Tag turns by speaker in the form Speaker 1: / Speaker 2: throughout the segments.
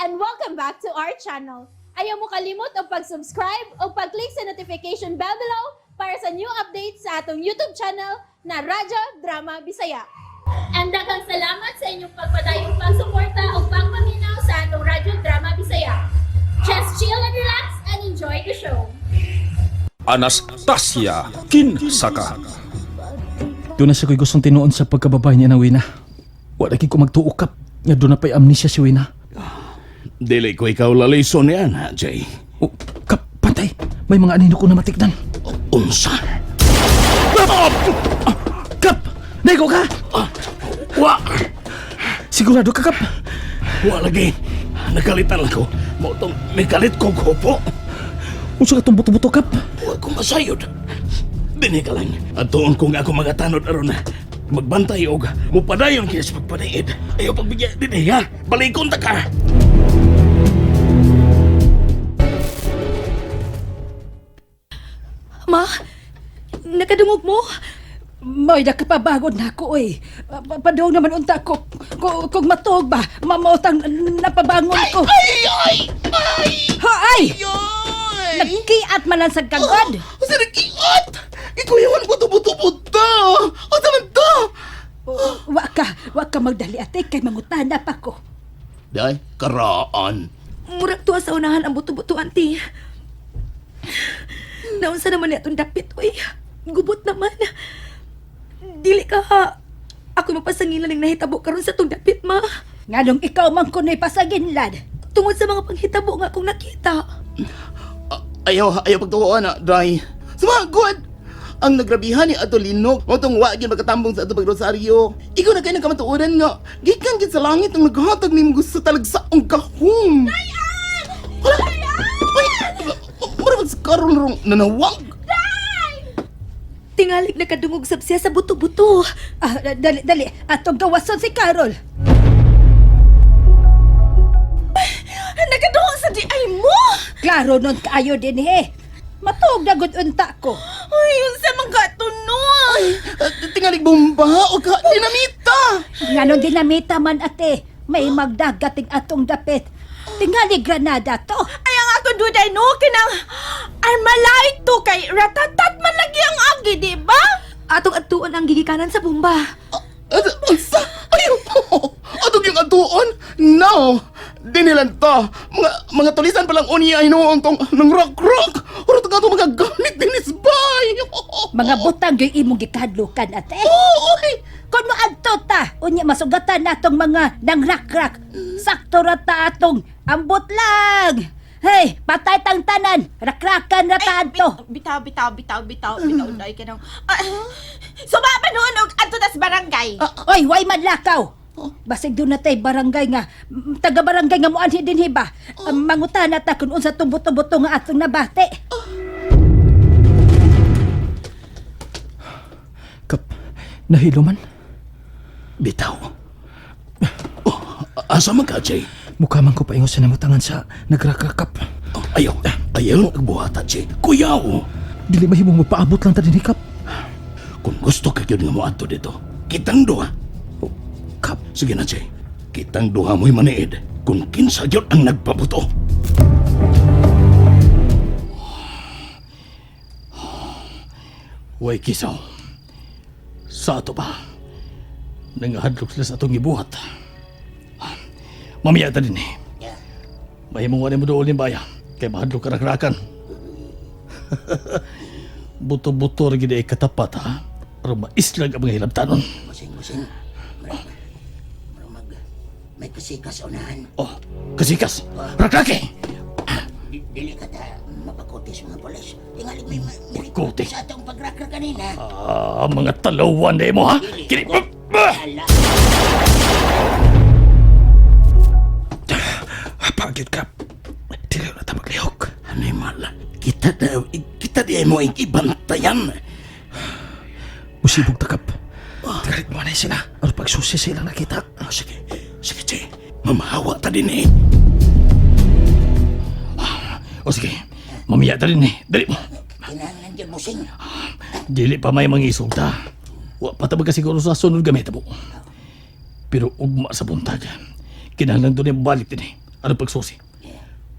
Speaker 1: and welcome back to our channel. Ayaw mo kalimot o pag-subscribe o pag-click sa notification bell below para sa new updates sa atong YouTube channel na Radyo Drama Bisaya. And daghang salamat sa inyong pagpadayong pagsuporta o pagpaminaw sa atong Radyo Drama Bisaya. Just chill and relax and enjoy the show.
Speaker 2: Anastasia Kinsaka.
Speaker 3: Doon na siya ko'y gustong tinuon sa pagkababay niya ng Wina. Wala ko magtuukap. Nga doon na pa'y amnesia si Wina.
Speaker 2: Dili ko ikaw lalison yan, ha, Jay?
Speaker 3: O, Kap, pantay. May mga anino ko na matikdan.
Speaker 2: Unsa?
Speaker 3: Kap! Naigo ka!
Speaker 2: Wa!
Speaker 3: Sigurado ka, Kap?
Speaker 2: Wa lagi. Nakalitan lang ko. Mo itong nakalit ko kopo.
Speaker 3: Unsa ka itong buto-buto, Kap?
Speaker 2: Wa ko masayod. Dini ka lang. At tuon ko nga ako magatanod aron na. Magbantay og mupadayon kaya sa pagpadaid. Ayaw pagbigyan din ha. Balikon ta ka.
Speaker 4: Ma, nakadungog mo?
Speaker 5: May nakapabagod na ako eh. Padong naman unta ko. Kung matog ba, mamautang napabangon ko.
Speaker 2: Ay!
Speaker 5: Haay!
Speaker 2: Ay!
Speaker 5: Nagkiat man lang sa kagad.
Speaker 2: Sa nakiot! Ikuyawan buto-buto-buto! O naman to!
Speaker 5: Wa ka magdali ate, kay mangutana pa ko.
Speaker 2: Day, karaan.
Speaker 4: Murag tuwa sa unahan ang buto-buto, auntie. Naunsa naman niya itong dapit, uy. Gubot naman. Dili ka ha. Ako mapasangilan ng nahitabo karon sa itong dapit, ma.
Speaker 5: Nganong ikaw man kuno'y pasaginlad.
Speaker 4: Tungod sa mga panghitabo nga akong nakita.
Speaker 6: Ayaw pagtukoan na, Dry. Sumagod! Ang nagrabihan ni Ato Linog, mo itong wagin magkatambong sa ato pagrosaryo. Ikaw na kayo nagkamatuunan nga. Gikan gid sa langit ang naghatag ni mga sa talagsaong kahong. Dayan! Dayan! Marabag sa karon rong nanawag.
Speaker 4: Tingalig na kadungog sab siya sa buto-buto.
Speaker 5: Dali. Atong gawason si Carol.
Speaker 4: Nakadungog sa di ay mo!
Speaker 5: Klaro nun kaayo din eh. Matog na gud unta ko.
Speaker 4: Ay, yun sa mga tunoy!
Speaker 6: Tingalig bomba o ka dinamita.
Speaker 5: Nganon dinamita man ate. May magdagating atong dapit. Tingali granada to.
Speaker 4: Ay, ang ako duday no, kinang armalay to kay ratatat man lagi ang agi, di ba? Atong atuon ang gigikanan sa bomba.
Speaker 6: Asa? Ayaw po! Atong yung atuon? No! Dinilan ta! Mga tulisan palang unya ay noong tong ng rock-rock! Uro ito ka itong mga gamit dinisbay!
Speaker 5: Mga butang yung imong gikadlukan ate.
Speaker 6: Oy!
Speaker 5: Kung maadto ta, unya masugatan natong mga nangrak-rak. Sakto ra ta atong ambot lang. Hey, patay tang tanan. Rakrakan ra ta adto.
Speaker 4: Bitaw, day ka nang... Sumaba noon og adto tas barangay.
Speaker 5: Oy, way man lakaw. Basig doon na tay barangay nga. Taga-barangay nga mo anhi din hiba. Mangutan na ta kung unsa tong buto-buto nga atong nabate.
Speaker 3: Kap, nahilo man?
Speaker 2: Bitaw. Oh, asa man ka, Jay?
Speaker 3: Mukha man ko paingon sa namutangan sa nagrakrakap.
Speaker 2: Oh, ayaw nagbuhata, Jay. Kuyaw!
Speaker 3: Dili mahimong mapaabot lang ta din Kap.
Speaker 2: Kung gusto ka yun nga mo ato dito, kitang duha.
Speaker 3: Kap,
Speaker 2: Sige na, Jay. Kitang duha mo'y maniid kung kinsa yun ang nagpabuto. Way kisaw. Sa ato ba? Nangahadlok sila sa atong ibuhat. Mamaya ta din eh. Mahimong wala mo doon yung baya. Kaya mahadlok karak-rakan. Buto-buto rin gina katapat ha. Pero maislag ang mga hilabtanon.
Speaker 7: Musing. May kasikas unahan.
Speaker 2: Oh, kasikas! Rakrake!
Speaker 7: Dili ka ta mapakutis mga polis. Tingalig may
Speaker 2: Pakutis?
Speaker 7: sa atong pagrakra kanina.
Speaker 2: Mga talawan na mo ha? Kini...
Speaker 7: Hala.
Speaker 3: pagid Kap. Dili na ta maglihok.
Speaker 2: Animal, kita di mo ibantayan.
Speaker 3: Musibog ta Kap. Galit mo na sila. Ano pagsusi sila nakita.
Speaker 2: Sige, Jay. Mamahawa ta din eh. O sige, mamaya ta din eh. Dali mo.
Speaker 7: Kinahanglan dyan musing.
Speaker 2: Dili pa may mangisulta. Wa pa ta siguro sa sunod gamit mo. Pero ugma sa buntag. Kinahanglan doon yung balik din eh.
Speaker 3: Ano pagsusi?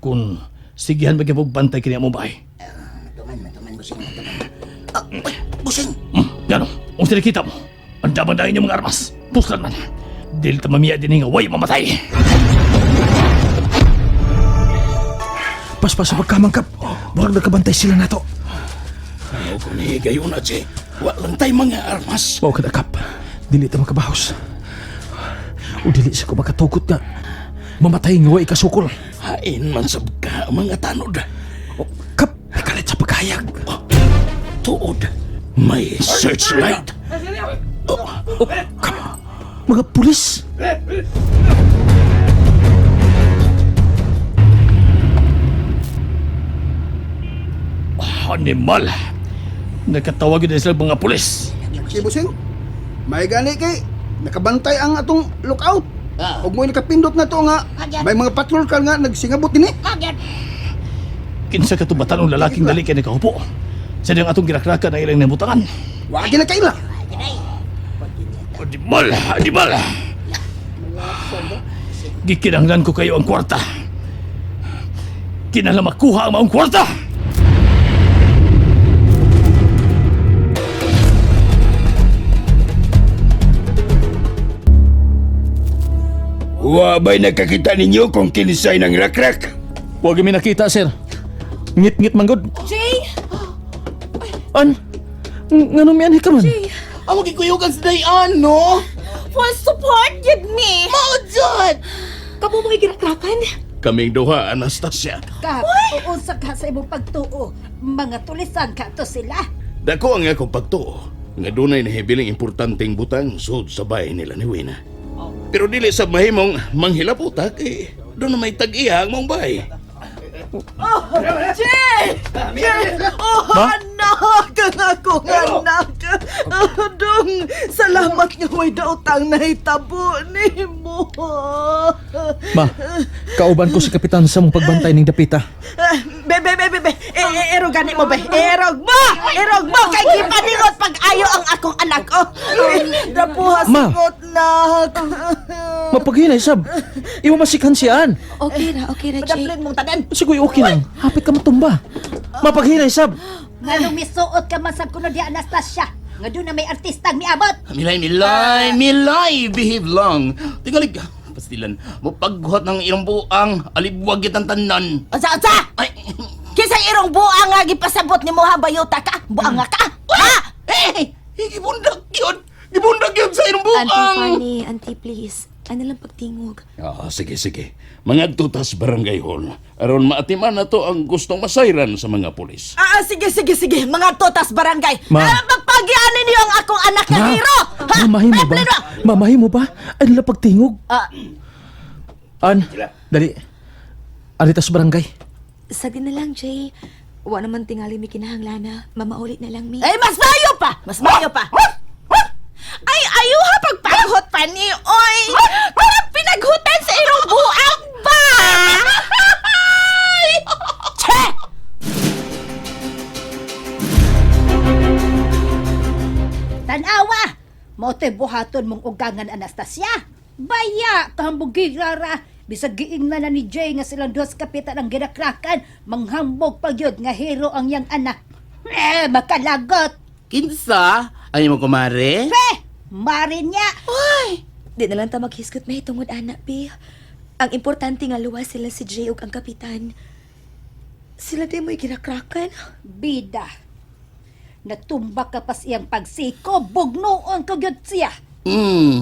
Speaker 3: Kung sigihan magyabog bantay kini mo bahay.
Speaker 7: Tuman, busing, busing.
Speaker 3: Yan o, kung sinikita mo, ang daman yung mga armas. Puskan man. Dili ta mamiya din nga way mamatay. Paspas sa pagkamangkap. Murag nagkabantay sila nato.
Speaker 2: Ano kung higayon na, Che? Walang tayo mga armas.
Speaker 3: Mao kada kap. Dili ta makabahos. O dili sa ko makatugot nga. Mamatay nga way kasukol.
Speaker 2: Hain man sab ka mga tanod.
Speaker 3: O, kap, ikalit sa pagkayag.
Speaker 2: Tuod, may searchlight.
Speaker 3: Mga pulis. Animal. Nakatawag yun sila mga pulis.
Speaker 8: Si Busing, may gani kay nakabantay ang atong lookout.
Speaker 7: Ah.
Speaker 8: Ug mo nakapindot na to nga may mga patrol ka nga nagsingabot dinhi.
Speaker 3: Kinsa katubatan ng lalaking dali kay nakaupo. Sa diyang atong girakraka na ilang nabutangan.
Speaker 8: Wa gina kaila.
Speaker 3: Animal! Animal! Gikinanglan ko kayo ang kwarta. Kinala makuha ang maong kwarta!
Speaker 2: Wa ba'y nakakita ninyo kung kinisay ng rakrak?
Speaker 3: Huwag kami nakita, sir. Ngit-ngit manggod.
Speaker 4: Jay!
Speaker 3: An? Nga numian ka man?
Speaker 6: Ang magkikuyugan sa dayan, no?
Speaker 4: Full support, give me!
Speaker 6: Maudyan!
Speaker 4: Kamu mga ginakrakan?
Speaker 2: Kaming duha, Anastasia.
Speaker 5: Kap, uunsa ka sa imong pagtuo. Mga tulisan ka to sila.
Speaker 2: Dako ang akong pagtuo. Nga dunay nahibiling importanteng butang sud sa bahay nila ni Wina. Pero dili sa mahimong manghilaputak, doon na may tag-iya ang mong bahay.
Speaker 4: Jay! Jay! Oh, anak! Ang akong anak! Dong, salamat nga may daotang nahitabo ni mo.
Speaker 3: Ma, kauban ko si kapitan sa mong pagbantay ning dapita.
Speaker 4: Be. Erog gani mo, be. Erog mo! Kay gipaningot pag ayo ang akong anak, oh. Dapuha
Speaker 3: Ma.
Speaker 4: singot na.
Speaker 3: Mapaghinay, sab. Iwa masikan siyaan.
Speaker 9: Okay ra, Jay.
Speaker 4: Padaplin mong tanan.
Speaker 3: Sigoy okay lang. Hapit ka matumba. Mapaghinay, sab.
Speaker 5: Nga nung misuot ka man sa kuno di Anastasia. Nga doon na may artistang miabot.
Speaker 6: Milay, behave lang. Tingalig, pastilan, mo pagguhat ng irong buang, alibwag kitang tanan.
Speaker 4: Asa!
Speaker 6: Ay,
Speaker 4: Kisang irong buang nga gipasabot ni mo bayuta ka. Buang nga ka. Ha?
Speaker 6: gibundag yun! Gibundag yun sa irong buang!
Speaker 9: Auntie Fanny, Auntie please. Ano lang pagtingog?
Speaker 2: Sige. Mga tutas barangay hall. Aron maatiman na to ang gustong masayran sa mga pulis.
Speaker 4: Sige. Mga totas barangay.
Speaker 3: Ma.
Speaker 4: Magpagyanin niyo ang akong anak na hero. Ha?
Speaker 3: Mamahimo ba?
Speaker 4: Pablo!
Speaker 3: Mamahimo ba? Ay nila pagtingog. An, dali. Alita sa barangay.
Speaker 9: Sagdi na lang, Jay. Wa naman tingali mi kinahanglana. Mamaulit na lang mi.
Speaker 4: Mas mayo pa. Ay, ayuha pagpaghot pa ni Oy. Parang pinaghutan sa irong buang ba? Che!
Speaker 5: Tanawa! Moto'y buhaton mong ugangan, Anastasia. Baya, kahambog rara. Bisag giing na ni Jay nga silang duwas kapitan ang ginakrakan. Manghambog pagyod nga hero ang yang anak. Makalagot.
Speaker 6: Kinsa? Ay mo kumare?
Speaker 5: Marin niya.
Speaker 9: Di na lang ta maghiskot may tungod anak, Pi. Ang importante nga luwas sila si Jay ug ang kapitan. Sila di mo'y ginakrakan.
Speaker 5: Bida. Natumba ka pas iyang pagsiko. Bugnoon ka gyud siya.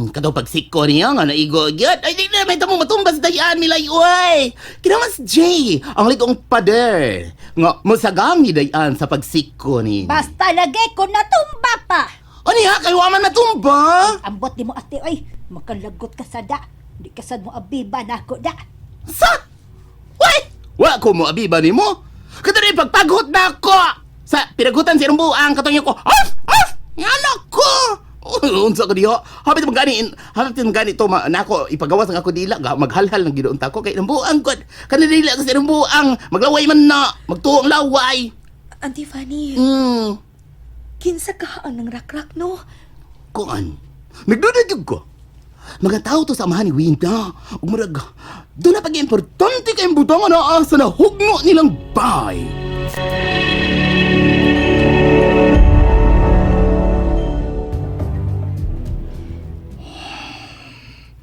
Speaker 6: Kadaw pagsiko niya nga naigo agad. Ay, di na may tamong matumbas dayan, milay, uy! Kinamas Jay, ang ligong pader. Nga, musagami dayan sa pagsiko ni.
Speaker 5: Basta lagi ko natumba pa.
Speaker 6: Ano ya, kayo aman natumba?
Speaker 5: Ambot di mo ate, oy. Makalagot ka sa da. Di ka sad mo abiba na ako da.
Speaker 6: Sa? Uy! Wa ko mo abiba ni mo. Kadari pagpaghot na ako. Sa pinagutan si Rumbuang, katong ko, Anak ko! Unsa ko diho? Hapit man gani to nako ipagawas ang ako dila ga maghalhal ng gidoon ta ko kay Rumbuang god. Kana dila ko si Rumbuang, maglaway man na, magtuong laway.
Speaker 9: Auntie Fanny, kinsa ka ang rakrak, no?
Speaker 6: Kuan. Nagdudadyog ko. mga tao to sa amahan ni Wina. Ug murag, doon na pag-importante kayong butang na sa nahugno nilang bahay.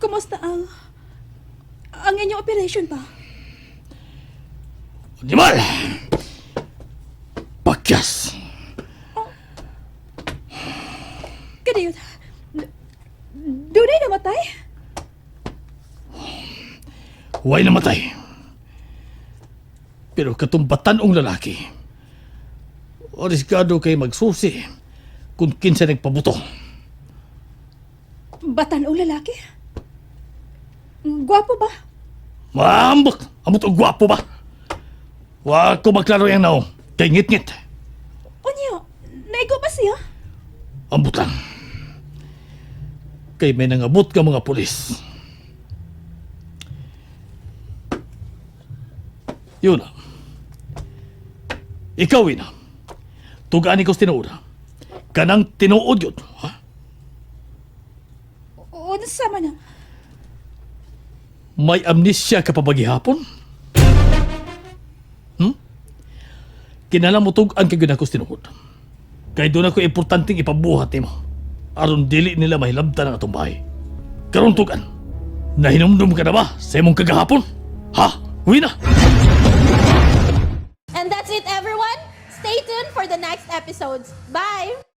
Speaker 1: Kumusta ang inyong operation pa?
Speaker 3: Dimal! Pakyas!
Speaker 1: Kadiyot, dunay namatay?
Speaker 3: Huwag namatay. Pero katumbatan ong lalaki. Oriskado kay magsusi kung kinsa nagpabuto.
Speaker 1: Batan o lalaki? Gwapo ba?
Speaker 3: Maambok! Amot og gwapo ba? Huwag ko maklaro yan na kay ngit-ngit.
Speaker 1: Onyo, naigo ba siya?
Speaker 3: Ambot lang. Kay may nangabot ka mga pulis. Yun na. Ikaw ina. Tugaan ikaw tinuod. Kanang tinuod yun. Ha?
Speaker 1: O, nasama na.
Speaker 3: May amnesia ka pa ba gihapon? Kinalamutog ang kagunakos tinuod. Kay doon ako importanteng ipabuhat nimo. Aron dili nila mahilabtan ang atong bahay. Karon tugan. Nahinumdum ka na ba sa imong kagahapon? Ha? Uwi na!
Speaker 1: And that's it, everyone. Stay tuned for the next episodes. Bye!